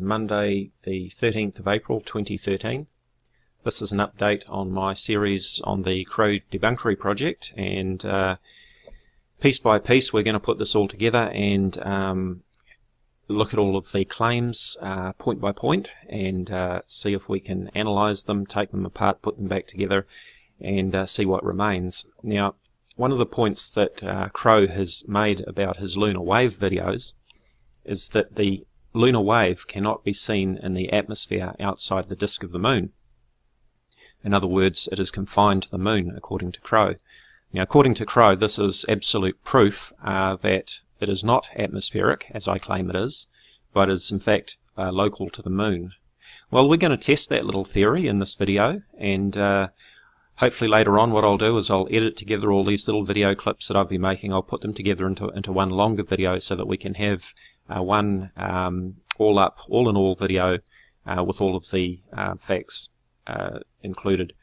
Monday the 13th of April 2013. This is an update on my series on the Crrow debunkery project, and piece by piece we're going to put this all together and look at all of the claims point by point and see if we can analyze them, take them apart, put them back together and see what remains. Now, one of the points that Crrow has made about his lunar wave videos is that the lunar wave cannot be seen in the atmosphere outside the disk of the moon. In other words, it is confined to the moon, according to Crrow. Now, according to Crrow, this is absolute proof that it is not atmospheric, as I claim it is, but is in fact local to the moon. Well, we're going to test that little theory in this video, and hopefully later on what I'll do is I'll edit together all these little video clips that I've been making. I'll put them together into one longer video so that we can have one all-in-all video with all of the facts included.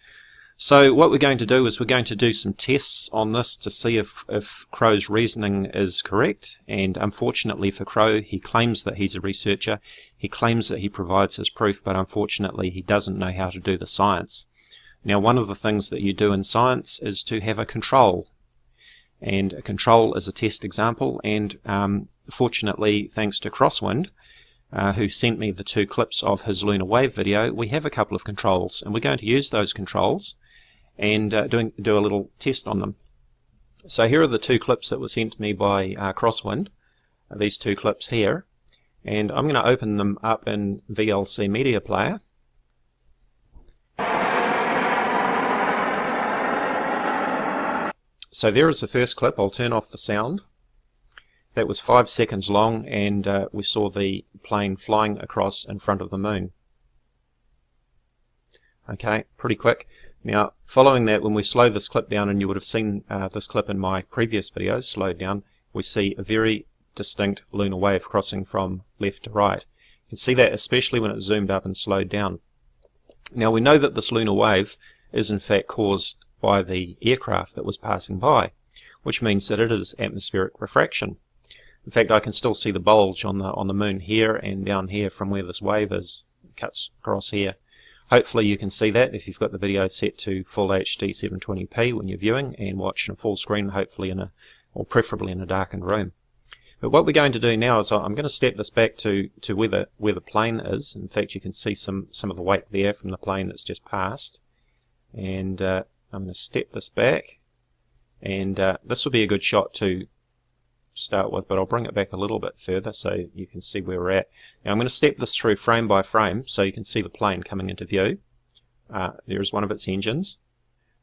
So what we're going to do is we're going to do some tests on this to see if Crrow's reasoning is correct, and unfortunately for Crrow, he claims that he's a researcher, he claims that he provides his proof, but unfortunately he doesn't know how to do the science. Now, one of the things that you do in science is to have a control, and a control is a test example, and fortunately, thanks to Crosswind, who sent me the two clips of his lunar wave video, we have a couple of controls, and we're going to use those controls and do a little test on them. So here are the two clips that were sent to me by Crosswind, these two clips here, and I'm going to open them up in VLC Media Player. So there is the first clip. I'll turn off the sound. That was 5 seconds long, and we saw the plane flying across in front of the moon. Okay, pretty quick. Now, following that, when we slow this clip down, and you would have seen this clip in my previous videos slowed down, we see a very distinct lunar wave crossing from left to right. You can see that especially when it's zoomed up and slowed down. Now, we know that this lunar wave is in fact caused by the aircraft that was passing by, which means that it is atmospheric refraction. In fact, I can still see the bulge on the moon here and down here from where this wave is. It cuts across here. Hopefully you can see that if you've got the video set to full HD 720p when you're viewing and watching a full screen, hopefully or preferably in a darkened room. But what we're going to do now is I'm going to step this back to where the plane is. In fact, you can see some of the weight there from the plane that's just passed. And I'm going to step this back, and this will be a good shot to start with, but I'll bring it back a little bit further so you can see where we're at. Now I'm going to step this through frame by frame so you can see the plane coming into view. There is one of its engines.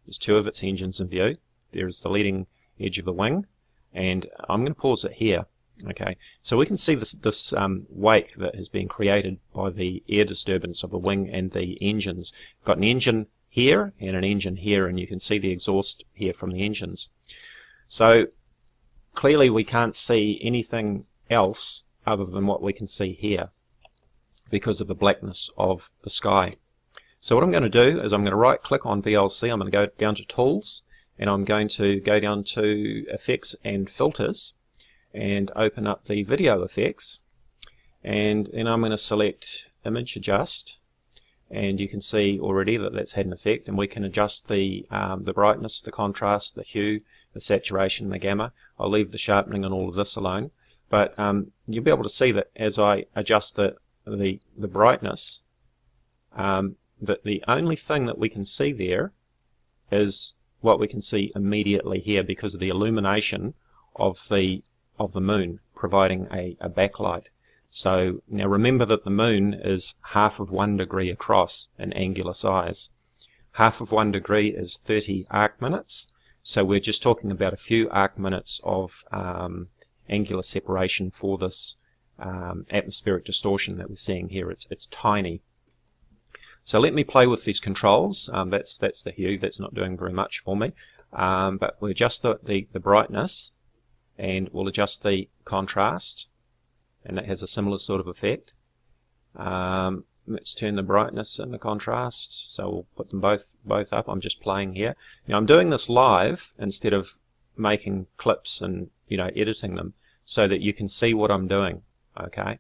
There's two of its engines in view. There is the leading edge of the wing, and I'm going to pause it here. Okay, so we can see this wake that has been created by the air disturbance of the wing and the engines. We've got an engine here and an engine here, and you can see the exhaust here from the engines. So clearly we can't see anything else other than what we can see here because of the blackness of the sky. So what I'm going to do is I'm going to right click on VLC, I'm going to go down to Tools, and I'm going to go down to Effects and Filters and open up the video effects, and then I'm going to select Image Adjust, and you can see already that that's had an effect, and we can adjust the brightness, the contrast, the hue, the saturation, the gamma. I'll leave the sharpening and all of this alone, but you'll be able to see that as I adjust the brightness, that the only thing that we can see there is what we can see immediately here because of the illumination of the moon providing a backlight. So now remember that the moon is half of 1 degree across in angular size. Half of 1 degree is 30 arc minutes. So we're just talking about a few arc minutes of angular separation for this atmospheric distortion that we're seeing here. It's tiny. So let me play with these controls. That's the hue. That's not doing very much for me. But we'll adjust the brightness, and we'll adjust the contrast, and that has a similar sort of effect. Let's turn the brightness and the contrast, so we'll put them both up. I'm just playing here. Now I'm doing this live instead of making clips and editing them, so that you can see what I'm doing. Okay,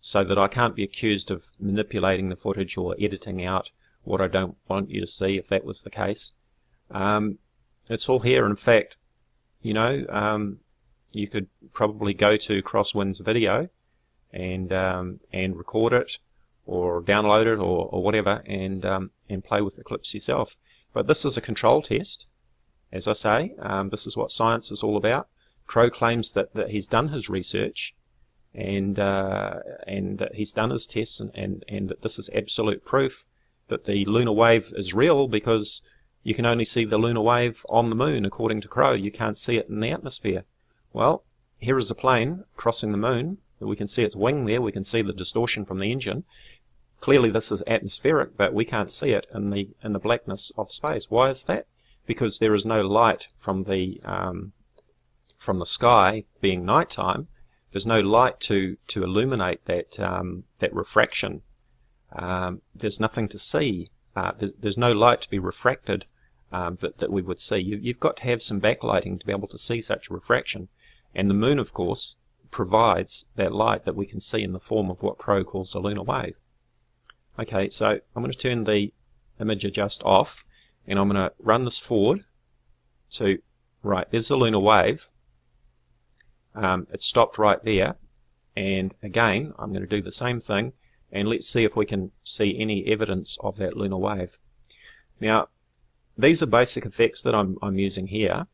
so that I can't be accused of manipulating the footage or editing out what I don't want you to see, if that was the case. It's all here. In fact, you know, you could probably go to Crosswind's video and record it or download it or whatever, and play with the clips yourself. But this is a control test, as I say. This is what science is all about. Crrow claims that he's done his research and that he's done his tests, and that this is absolute proof that the lunar wave is real, because you can only see the lunar wave on the moon, according to Crrow. You can't see it in the atmosphere. Well, here is a plane crossing the moon. We can see its wing there. We can see the distortion from the engine. Clearly this is atmospheric, but we can't see it in the blackness of space. Why is that? Because there is no light from the sky, being nighttime. There's no light to illuminate that refraction. There's nothing to see. There's no light to be refracted that we would see. You've got to have some backlighting to be able to see such a refraction. And the moon, of course, provides that light that we can see in the form of what Crrow calls a lunar wave. Okay, so I'm going to turn the image adjust off, and I'm going to run this forward to, right, there's the lunar wave. It stopped right there, and again I'm going to do the same thing, and let's see if we can see any evidence of that lunar wave. Now, these are basic effects that I'm using here,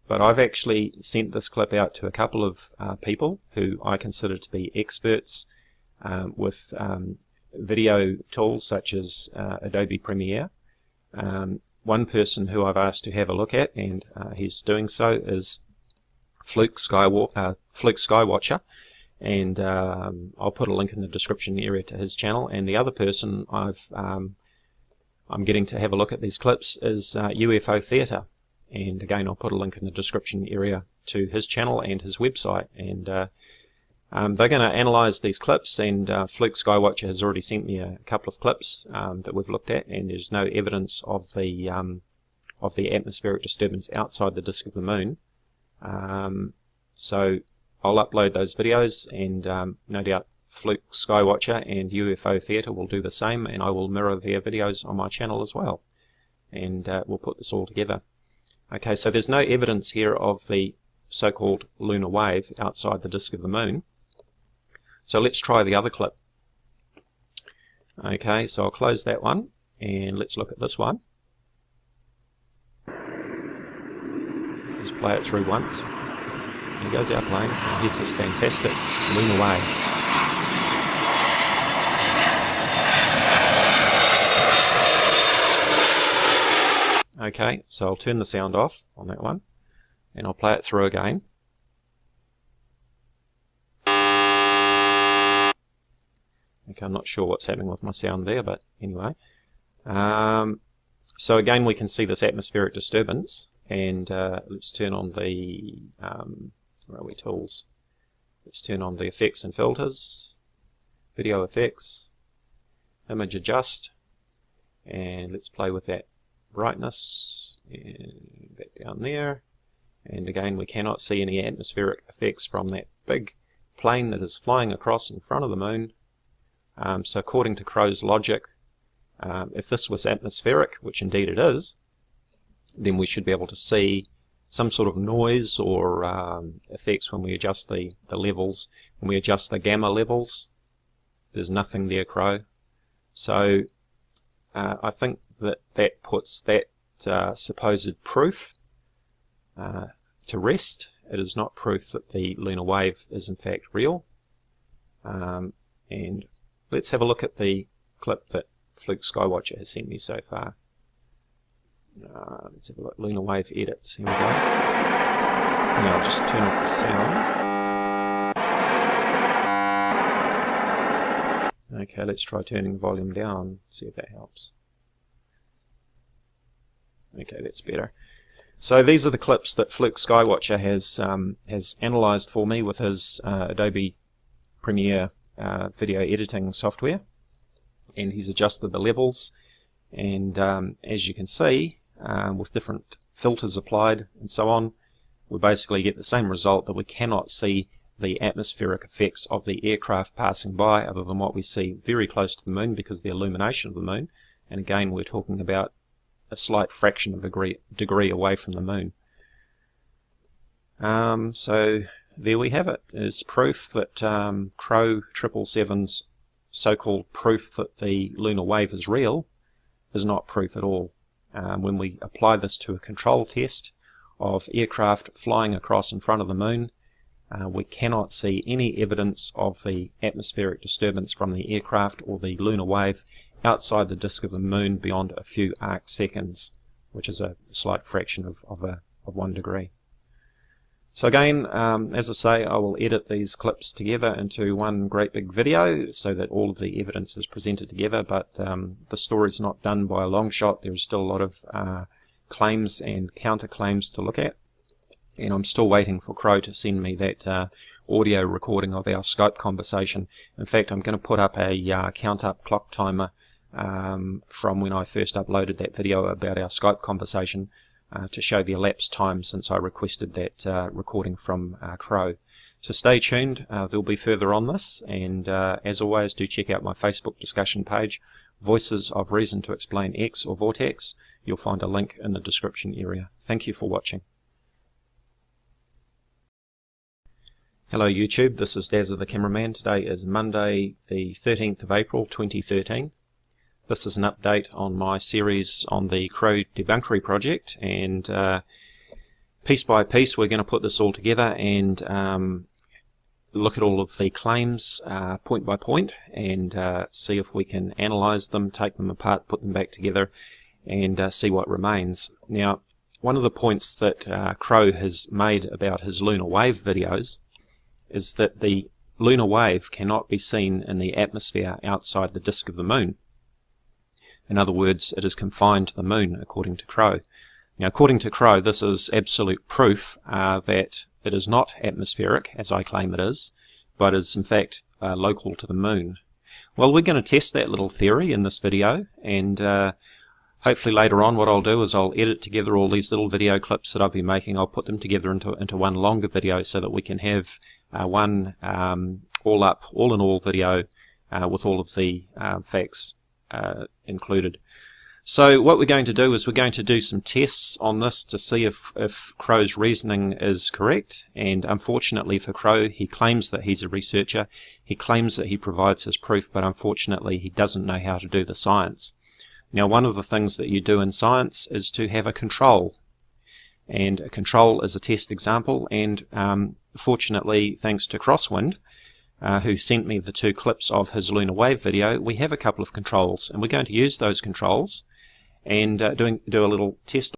but I've actually sent this clip out to a couple of people who I consider to be experts with video tools such as Adobe Premiere. One person who I've asked to have a look at, and he's doing so, is Fluke Skywatcher, and I'll put a link in the description area to his channel. And the other person I'm getting to have a look at these clips is UFO Theatre, and again I'll put a link in the description area to his channel and his website. And they're going to analyze these clips, and Fluke Skywatcher has already sent me a couple of clips that we've looked at, and there's no evidence of the atmospheric disturbance outside the disk of the moon. So I'll upload those videos, and no doubt Fluke Skywatcher and UFO Theatre will do the same, and I will mirror their videos on my channel as well, and we'll put this all together. Okay, so there's no evidence here of the so-called lunar wave outside the disk of the moon. So let's try the other clip. Okay, so I'll close that one, and let's look at this one. Just play it through once. Here goes our plane, and here's this fantastic lunar wave. Okay, so I'll turn the sound off on that one, and I'll play it through again. Okay, I'm not sure what's happening with my sound there, but anyway. So again, we can see this atmospheric disturbance, and let's turn on the where are we, tools? Let's turn on the effects and filters, video effects, image adjust, and let's play with that brightness, and back down there. And again, we cannot see any atmospheric effects from that big plane that is flying across in front of the moon. So according to Crrow's logic, if this was atmospheric, which indeed it is, then we should be able to see some sort of noise or effects when we adjust the levels, when we adjust the gamma levels. There's nothing there, Crrow. So I think that puts that supposed proof to rest. It is not proof that the lunar wave is in fact real. And let's have a look at the clip that Fluke Skywatcher has sent me so far. Let's have a look. Lunar wave edits. Here we go. Now I'll just turn off the sound. Okay, let's try turning the volume down, see if that helps. Okay, that's better. So these are the clips that Fluke Skywatcher has analyzed for me with his Adobe Premiere video editing software, and he's adjusted the levels, and as you can see, with different filters applied and so on, we basically get the same result, that we cannot see the atmospheric effects of the aircraft passing by, other than what we see very close to the moon because of the illumination of the moon. And again, we're talking about a slight fraction of a degree away from the moon. So there we have it. Is proof that Crrow777's so-called proof that the lunar wave is real is not proof at all. When we apply this to a control test of aircraft flying across in front of the moon, we cannot see any evidence of the atmospheric disturbance from the aircraft or the lunar wave outside the disk of the moon beyond a few arc seconds, which is a slight fraction of 1 degree. So again, as I say, I will edit these clips together into one great big video so that all of the evidence is presented together, but the story's not done by a long shot. There's still a lot of claims and counterclaims to look at, and I'm still waiting for Crrow to send me that audio recording of our Skype conversation. In fact, I'm going to put up a count-up clock timer from when I first uploaded that video about our Skype conversation to show the elapsed time since I requested that recording from Crrow. So stay tuned, there'll be further on this, and as always, do check out my Facebook discussion page, Voices of Reason to Explain X or Vortex. You'll find a link in the description area. Thank you for watching. Hello YouTube, this is Dazza the Cameraman. Today is Monday the 13th of April 2013. This is an update on my series on the Crrow debunkery project, and piece by piece we're going to put this all together and look at all of the claims point by point and see if we can analyze them, take them apart, put them back together, and see what remains. Now, one of the points that Crrow has made about his lunar wave videos is that the lunar wave cannot be seen in the atmosphere outside the disk of the moon. In other words, it is confined to the moon, according to Crrow. Now, according to Crrow, this is absolute proof that it is not atmospheric, as I claim it is, but is in fact local to the moon. Well, we're going to test that little theory in this video, and hopefully later on what I'll do is I'll edit together all these little video clips that I've been making. I'll put them together into one longer video so that we can have one all-in-all video with all of the facts included. So what we're going to do is we're going to do some tests on this to see if Crrow's reasoning is correct, and unfortunately for Crrow, he claims that he's a researcher, he claims that he provides his proof, but unfortunately he doesn't know how to do the science. Now, one of the things that you do in science is to have a control, and a control is a test example, and fortunately, thanks to Crosswind, who sent me the 2 clips of his lunar wave video, we have a couple of controls, and we're going to use those controls and do a little test